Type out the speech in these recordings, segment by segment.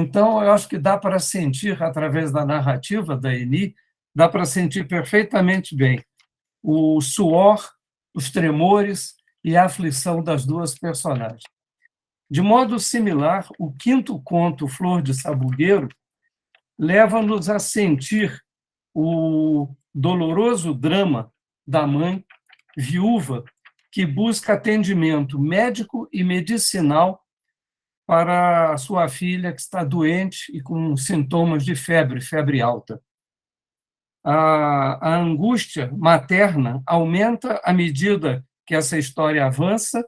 Então, eu acho que dá para sentir, através da narrativa da Eni, dá para sentir perfeitamente bem o suor, os tremores e a aflição das duas personagens. De modo similar, o quinto conto, Flor de Sabugueiro, leva-nos a sentir o doloroso drama da mãe viúva que busca atendimento médico e medicinal para a sua filha que está doente e com sintomas de febre alta. A angústia materna aumenta à medida que essa história avança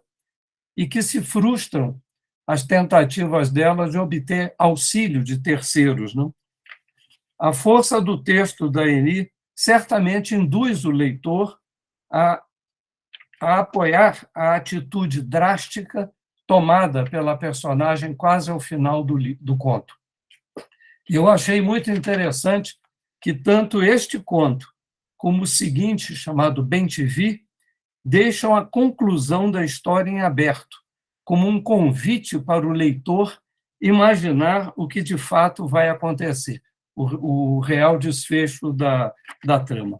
e que se frustram as tentativas dela de obter auxílio de terceiros, não? A força do texto da Eni certamente induz o leitor a apoiar a atitude drástica tomada pela personagem quase ao final do conto. E eu achei muito interessante que tanto este conto como o seguinte, chamado Bem-te-vi, deixam a conclusão da história em aberto, como um convite para o leitor imaginar o que de fato vai acontecer, o real desfecho da trama.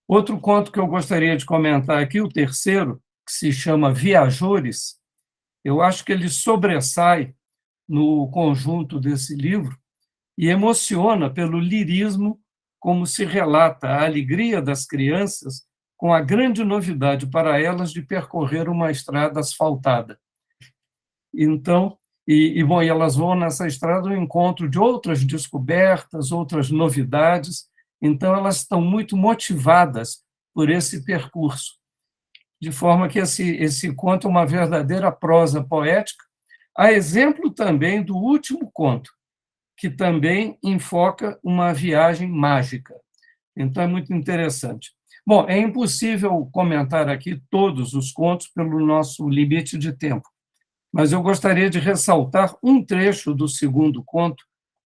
Outro conto que eu gostaria de comentar aqui, o terceiro, que se chama Viajores, eu acho que ele sobressai no conjunto desse livro e emociona pelo lirismo, como se relata a alegria das crianças com a grande novidade para elas de percorrer uma estrada asfaltada. Então, bom, elas vão nessa estrada ao encontro de outras descobertas, outras novidades, então elas estão muito motivadas por esse percurso, de forma que esse conto é uma verdadeira prosa poética, a exemplo também do último conto, que também enfoca uma viagem mágica. Então, é muito interessante. Bom, é impossível comentar aqui todos os contos pelo nosso limite de tempo, mas eu gostaria de ressaltar um trecho do segundo conto,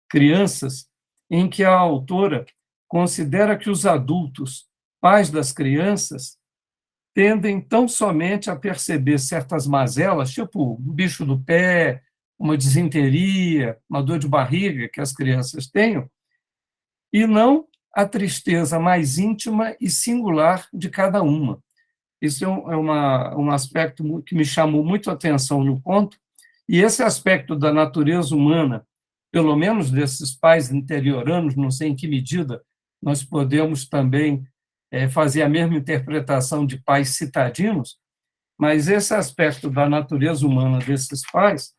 Crianças, em que a autora considera que os adultos, pais das crianças, tendem tão somente a perceber certas mazelas, tipo um bicho do pé, uma disenteria, uma dor de barriga que as crianças tenham, e não a tristeza mais íntima e singular de cada uma. Isso é um aspecto que me chamou muito a atenção no conto, e esse aspecto da natureza humana, pelo menos desses pais interioranos, não sei em que medida nós podemos também fazer a mesma interpretação de pais citadinos, mas esse aspecto da natureza humana desses pais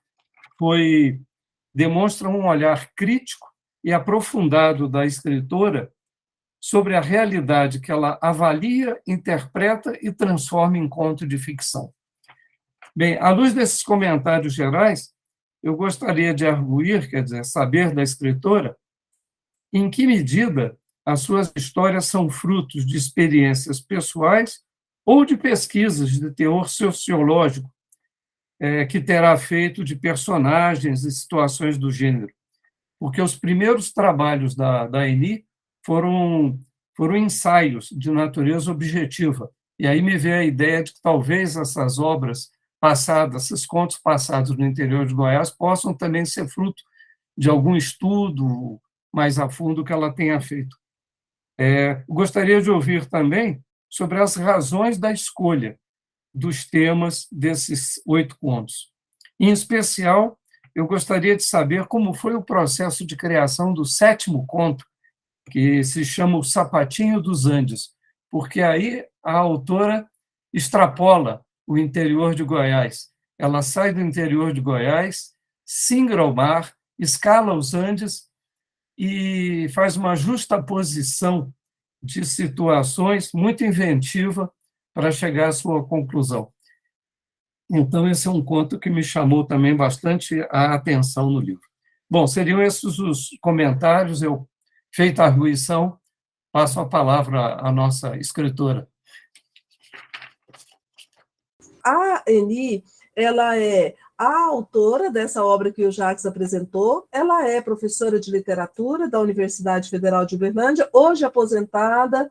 demonstra um olhar crítico e aprofundado da escritora sobre a realidade que ela avalia, interpreta e transforma em conto de ficção. Bem, à luz desses comentários gerais, eu gostaria de arguir, quer dizer, saber da escritora, em que medida as suas histórias são frutos de experiências pessoais ou de pesquisas de teor sociológico, que terá feito de personagens e situações do gênero. Porque os primeiros trabalhos da Eni foram ensaios de natureza objetiva. E aí me veio a ideia de que talvez essas obras passadas, esses contos passados no interior de Goiás, possam também ser fruto de algum estudo mais a fundo que ela tenha feito. Gostaria de ouvir também sobre as razões da escolha dos temas desses 8 contos. Em especial, eu gostaria de saber como foi o processo de criação do 7º conto, que se chama O Sapatinho dos Andes, porque aí a autora extrapola o interior de Goiás. Ela sai do interior de Goiás, singra ao mar, escala os Andes e faz uma justaposição de situações muito inventiva para chegar à sua conclusão. Então, esse é um conto que me chamou também bastante a atenção no livro. Bom, seriam esses os comentários. Eu, feita a arguição, passo a palavra à nossa escritora. A Eni, ela é a autora dessa obra que o Jacques apresentou, ela é professora de literatura da Universidade Federal de Uberlândia, hoje aposentada,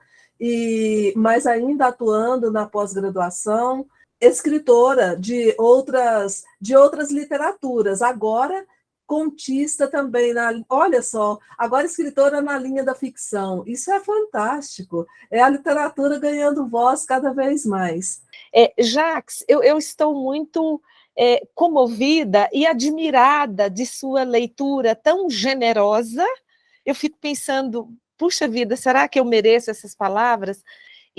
mas ainda atuando na pós-graduação, escritora de outras literaturas, agora contista também, olha só, agora escritora na linha da ficção. Isso é fantástico. É a literatura ganhando voz cada vez mais. Jacques, eu estou muito comovida e admirada de sua leitura tão generosa. Eu fico pensando, puxa vida, será que eu mereço essas palavras?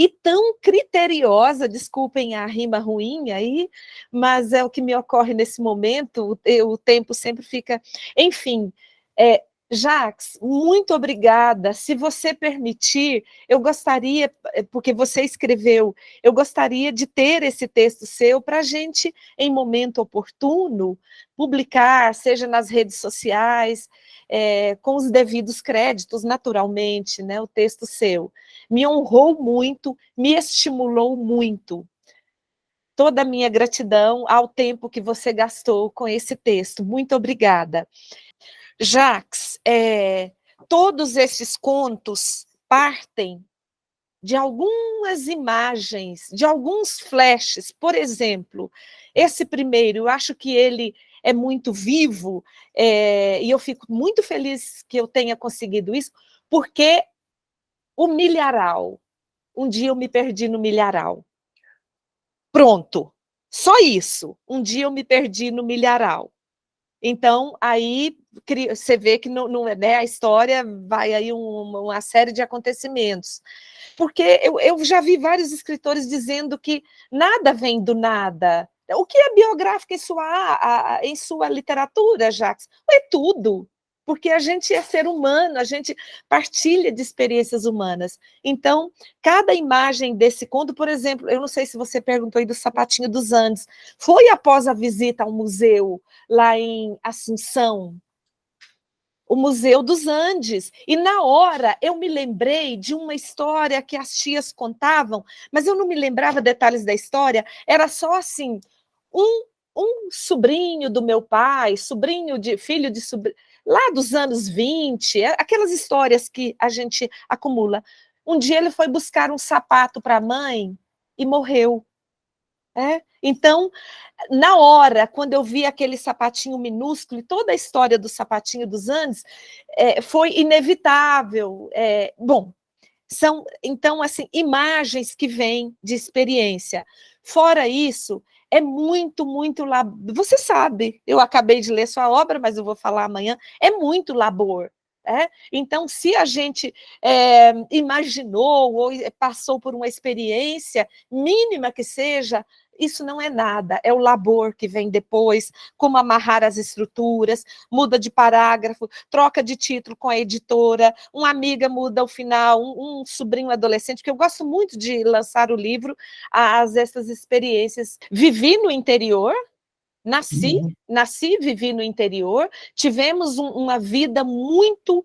E tão criteriosa, desculpem a rima ruim aí, mas é o que me ocorre nesse momento, o tempo sempre fica... Enfim, Jacques, muito obrigada. Se você permitir, eu gostaria, porque você escreveu, eu gostaria de ter esse texto seu para a gente, em momento oportuno, publicar, seja nas redes sociais, com os devidos créditos, naturalmente, né, o texto seu. Me honrou muito, me estimulou muito. Toda a minha gratidão ao tempo que você gastou com esse texto. Muito obrigada. Jacques, todos esses contos partem de algumas imagens, de alguns flashes. Por exemplo, esse primeiro, eu acho que ele é muito vivo, e eu fico muito feliz que eu tenha conseguido isso, porque o milharal, um dia eu me perdi no milharal. Pronto, só isso, um dia eu me perdi no milharal. Então, aí você vê que né, a história vai aí uma série de acontecimentos. Porque eu já vi vários escritores dizendo que nada vem do nada. O que é biográfico em sua literatura, Jacques? É tudo. Porque a gente é ser humano, a gente partilha de experiências humanas. Então, cada imagem desse conto, por exemplo, eu não sei se você perguntou aí do Sapatinho dos Andes, foi após a visita ao museu lá em Assunção, o Museu dos Andes, e na hora eu me lembrei de uma história que as tias contavam, mas eu não me lembrava detalhes da história, era só assim, um sobrinho do meu pai, filho de sobrinho, lá dos anos 20, aquelas histórias que a gente acumula. Um dia ele foi buscar um sapato para a mãe e morreu. Então, na hora, quando eu vi aquele sapatinho minúsculo, e toda a história do Sapatinho dos Andes, foi inevitável. Bom, são, então, assim, imagens que vêm de experiência. Fora isso, é muito, muito... Você sabe, eu acabei de ler sua obra, mas eu vou falar amanhã, é muito labor. Então, se a gente imaginou ou passou por uma experiência, mínima que seja, isso não é nada, é o labor que vem depois, como amarrar as estruturas, muda de parágrafo, troca de título com a editora, uma amiga muda o final, um sobrinho adolescente, porque eu gosto muito de lançar o livro essas experiências. Vivi no interior, Nasci, vivi no interior, tivemos uma vida muito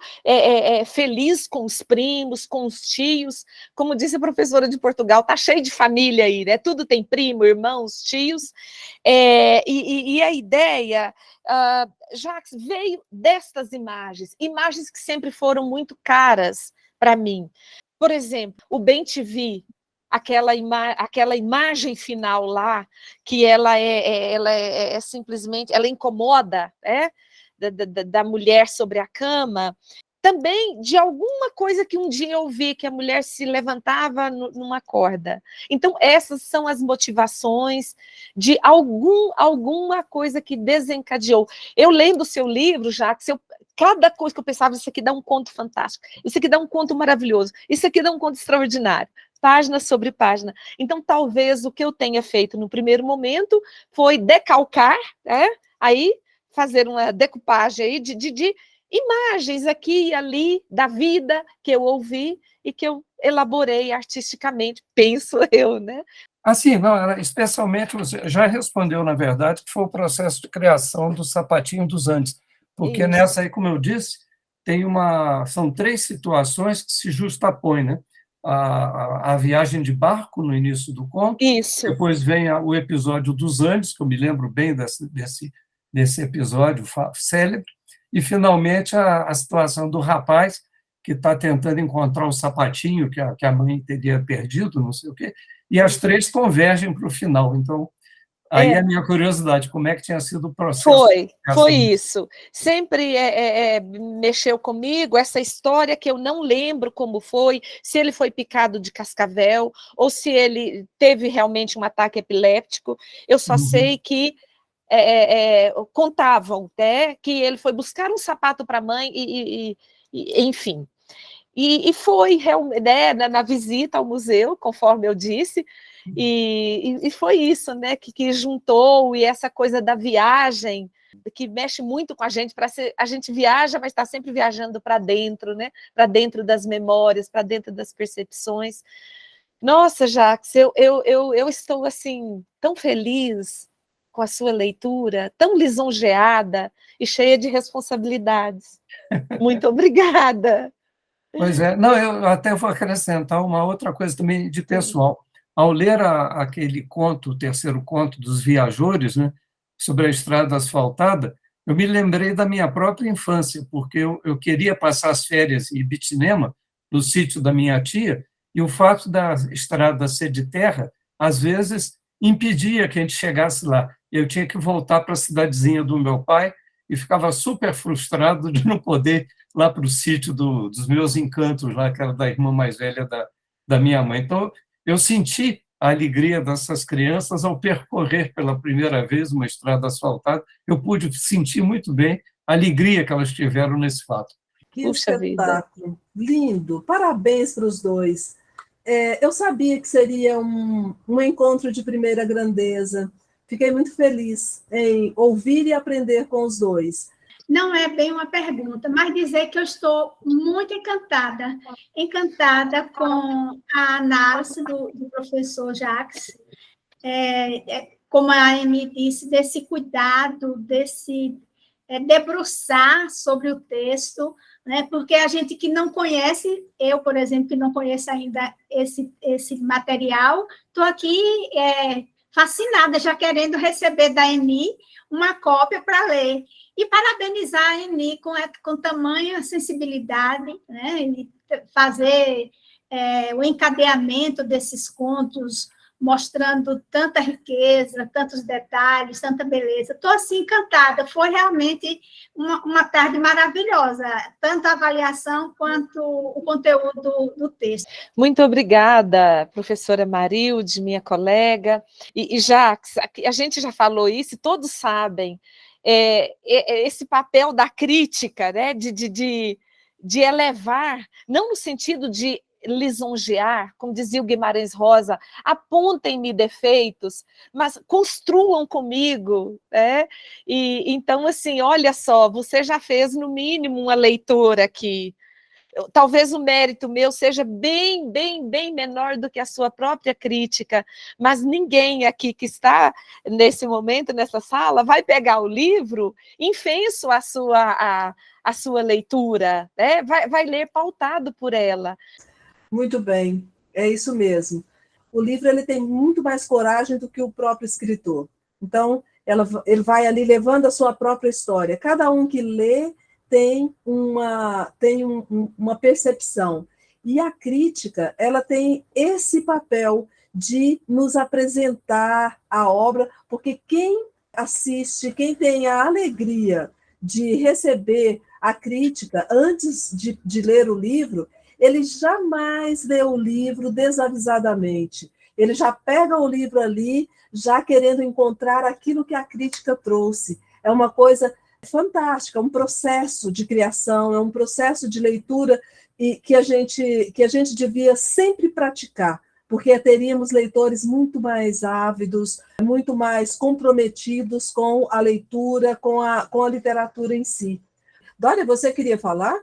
feliz com os primos, com os tios, como disse a professora de Portugal, está cheio de família aí, né? Tudo tem primo, irmãos, tios, e a ideia, Jacques, veio destas imagens que sempre foram muito caras para mim. Por exemplo, o Bem-te-vi, aquela imagem final lá, que ela é simplesmente, ela incomoda, da mulher sobre a cama, também de alguma coisa que um dia eu vi, que a mulher se levantava numa corda. Então, essas são as motivações de alguma coisa que desencadeou. Eu lendo o seu livro, Jacques, cada coisa que eu pensava, isso aqui dá um conto fantástico, isso aqui dá um conto maravilhoso, isso aqui dá um conto extraordinário. Página sobre página. Então, talvez o que eu tenha feito no primeiro momento foi decalcar, aí fazer uma decupagem aí de imagens aqui e ali da vida que eu ouvi e que eu elaborei artisticamente, penso eu, né? Assim, não, especialmente, você já respondeu, na verdade, que foi o processo de criação do Sapatinho dos Andes, porque Isso. Nessa aí, como eu disse, são 3 situações que se justapõem, né? A viagem de barco no início do conto, Isso. Depois vem o episódio dos Andes, que eu me lembro bem desse episódio célebre, e, finalmente, a situação do rapaz que está tentando encontrar o sapatinho que a mãe teria perdido, não sei o quê, e as 3 convergem para o final. Então, Aí a minha curiosidade, como é que tinha sido o processo? Foi isso. Sempre mexeu comigo essa história que eu não lembro como foi, se ele foi picado de cascavel ou se ele teve realmente um ataque epiléptico. Eu só sei que contavam que ele foi buscar um sapato para a mãe enfim. E foi realmente, né, na visita ao museu, conforme eu disse, e foi isso, né, que juntou, e essa coisa da viagem, que mexe muito com a gente, a gente viaja, mas está sempre viajando para dentro, né, para dentro das memórias, para dentro das percepções. Nossa, Jacques, eu estou, assim, tão feliz com a sua leitura, tão lisonjeada e cheia de responsabilidades. Muito obrigada. Pois é, não, eu até vou acrescentar uma outra coisa também de pessoal. Ao ler aquele conto, o terceiro conto dos Viajores, né, sobre a estrada asfaltada, eu me lembrei da minha própria infância, porque eu queria passar as férias em Ibitinema, no sítio da minha tia, e o fato da estrada ser de terra, às vezes, impedia que a gente chegasse lá. Eu tinha que voltar para a cidadezinha do meu pai e ficava super frustrado de não poder lá para o sítio dos meus encantos, lá, que era da irmã mais velha da minha mãe. Então, eu senti a alegria dessas crianças ao percorrer pela primeira vez uma estrada asfaltada. Eu pude sentir muito bem a alegria que elas tiveram nesse fato. Que Puxa espetáculo! vida. Lindo! Parabéns para os dois. Eu sabia que seria um encontro de primeira grandeza. Fiquei muito feliz em ouvir e aprender com os dois. Não é bem uma pergunta, mas dizer que eu estou muito encantada com a análise do professor Jacques, como a Amy disse, desse cuidado, desse debruçar sobre o texto, né? Porque a gente que não conhece, eu, por exemplo, que não conheço ainda esse material, estou aqui fascinada, já querendo receber da Amy uma cópia para ler. E parabenizar a Eni com tamanha sensibilidade, né? E fazer o encadeamento desses contos, mostrando tanta riqueza, tantos detalhes, tanta beleza. Estou, assim, encantada. Foi realmente uma tarde maravilhosa, tanto a avaliação quanto o conteúdo do texto. Muito obrigada, professora Marilde, minha colega. E Jacques, a gente já falou isso, todos sabem, esse papel da crítica, né, de elevar, não no sentido de lisonjear, como dizia o Guimarães Rosa, apontem-me defeitos, mas construam comigo, né? E então, assim, olha só, você já fez no mínimo uma leitura aqui. Talvez o mérito meu seja bem menor do que a sua própria crítica, mas ninguém aqui que está nesse momento, nessa sala, vai pegar o livro infenso à sua leitura, né? Vai ler pautado por ela. Muito bem, é isso mesmo. O livro ele tem muito mais coragem do que o próprio escritor. Então, ele vai ali levando a sua própria história. Cada um que lê tem uma percepção. E a crítica, ela tem esse papel de nos apresentar a obra, porque quem assiste, quem tem a alegria de receber a crítica antes de ler o livro, ele jamais lê o livro desavisadamente. Ele já pega o livro ali, já querendo encontrar aquilo que a crítica trouxe. É uma coisa fantástica, um processo de criação, é um processo de leitura e que a gente devia sempre praticar, porque teríamos leitores muito mais ávidos, muito mais comprometidos com a leitura, com a literatura em si. Dória, você queria falar?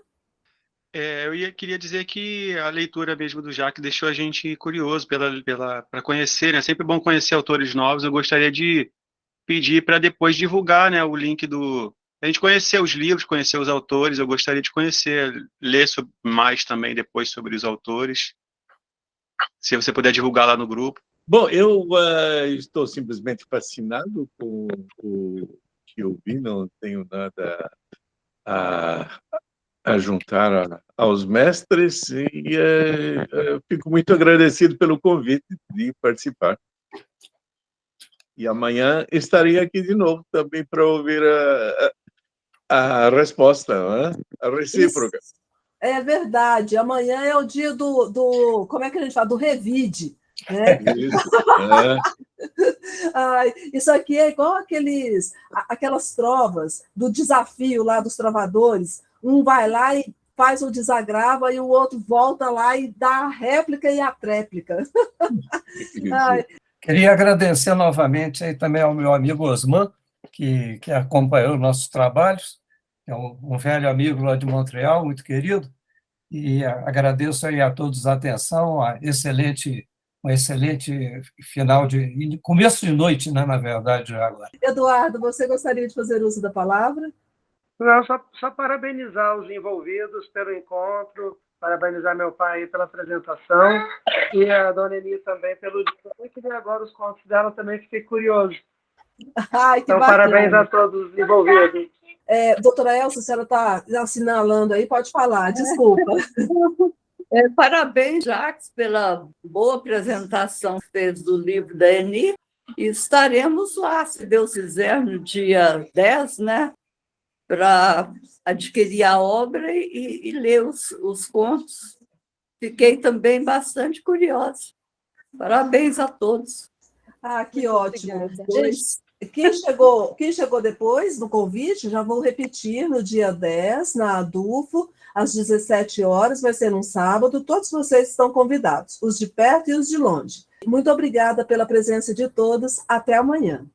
Queria dizer que a leitura mesmo do Jacques deixou a gente curioso para conhecer, né? É sempre bom conhecer autores novos. Eu gostaria de pedir para depois divulgar, né, o link a gente conhecer os livros, conhecer os autores. Eu gostaria de ler mais também depois sobre os autores. Se você puder divulgar lá no grupo. Bom, eu estou simplesmente fascinado com o que eu vi, não tenho nada a juntar aos mestres e fico muito agradecido pelo convite de participar. E amanhã estarei aqui de novo também para ouvir a resposta, né? A recíproca. Isso é verdade. Amanhã é o dia do como é que a gente fala? Do revide, né? Isso. Ai, isso aqui é igual aquelas trovas do desafio lá dos trovadores. Um vai lá e faz o desagrava e o outro volta lá e dá a réplica e a tréplica. Ai, Queria agradecer novamente aí também ao meu amigo Osman, que acompanhou nossos trabalhos, é um velho amigo lá de Montreal, muito querido, e agradeço aí a todos a atenção, um excelente final começo de noite, né, na verdade, agora. Eduardo, você gostaria de fazer uso da palavra? Não, só parabenizar os envolvidos pelo encontro, parabenizar meu pai pela apresentação e a dona Eni também pelo livro. Eu queria agora os contos dela também, fiquei curioso. Ai, que então, bacana. Parabéns a todos os envolvidos. Doutora Elsa, a senhora está assinalando aí, pode falar, desculpa. Parabéns, Jacques, pela boa apresentação que fez do livro da Eni. E estaremos lá, se Deus quiser, no dia 10, né? Para adquirir a obra e ler os contos. Fiquei também bastante curiosa. Parabéns a todos. Ah, que Muito ótimo. obrigada. Quem chegou depois no convite, já vou repetir, no dia 10, na Adufo, às 17 horas, vai ser um sábado, todos vocês estão convidados, os de perto e os de longe. Muito obrigada pela presença de todos, até amanhã.